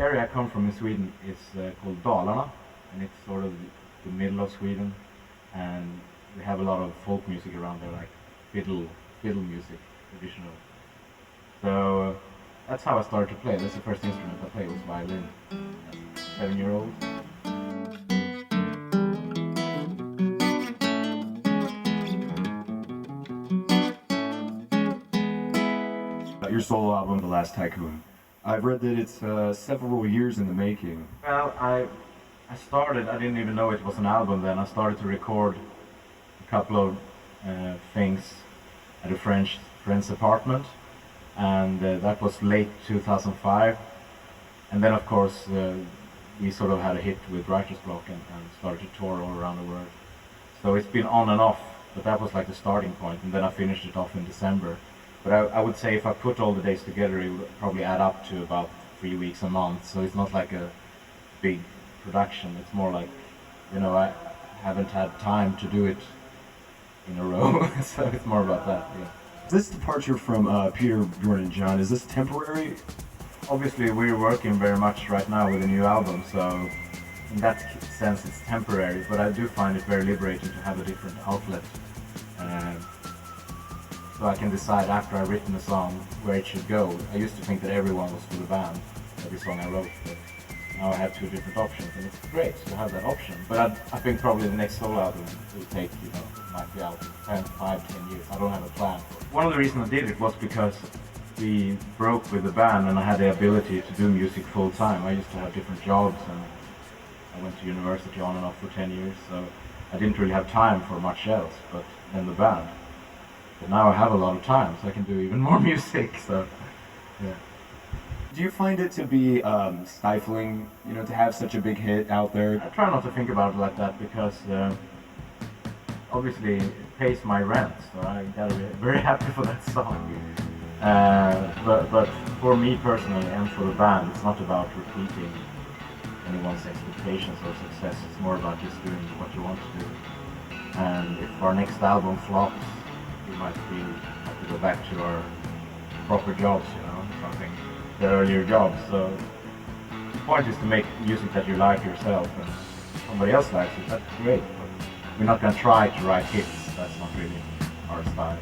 area I come from in Sweden is called Dalarna, and it's sort of the middle of Sweden, and we have a lot of folk music around there, like fiddle music, traditional. So that's how I started to play. That's the first instrument I played was violin. As a 7-year-old. Your solo album, The Last Tycoon. I've read that it's several years in the making. Well, I didn't even know it was an album then. I started to record a couple of things at a friend's apartment, and that was late 2005. And then of course we sort of had a hit with Writer's Block and started to tour all around the world. So it's been on and off, but that was like the starting point, and then I finished it off in December. But I would say if I put all the days together, it would probably add up to about 3 weeks a month. So it's not like a big production. It's more like, you know, I haven't had time to do it in a row. So it's more about that, yeah. This departure from Peter, Bjorn, and John, is this temporary? Obviously, we're working very much right now with a new album, so in that sense it's temporary, but I do find it very liberating to have a different outlet. So I can decide after I've written a song where it should go. I used to think that everyone was for the band, every song I wrote, but now I have 2 different options, and it's great to have that option. But I think probably the next solo album will take, you know, might be out in 5-10 years. I don't have a plan for it. One of the reasons I did it was because we broke with the band and I had the ability to do music full time. I used to have different jobs, and I went to university on and off for 10 years, so I didn't really have time for much else but then the band. But now I have a lot of time, so I can do even more music, so yeah. Do you find it to be stifling, you know, to have such a big hit out there? I try not to think about it like that because obviously it pays my rent, so I gotta be very happy for that song. But for me personally and for the band, it's not about repeating anyone's expectations or success. It's more about just doing what you want to do. And if our next album flops, we might have to go back to our proper jobs, you know, something, the earlier jobs. So the point is to make music that you like yourself, and somebody else likes it, that's great. But we're not going to try to write hits. That's not really our style.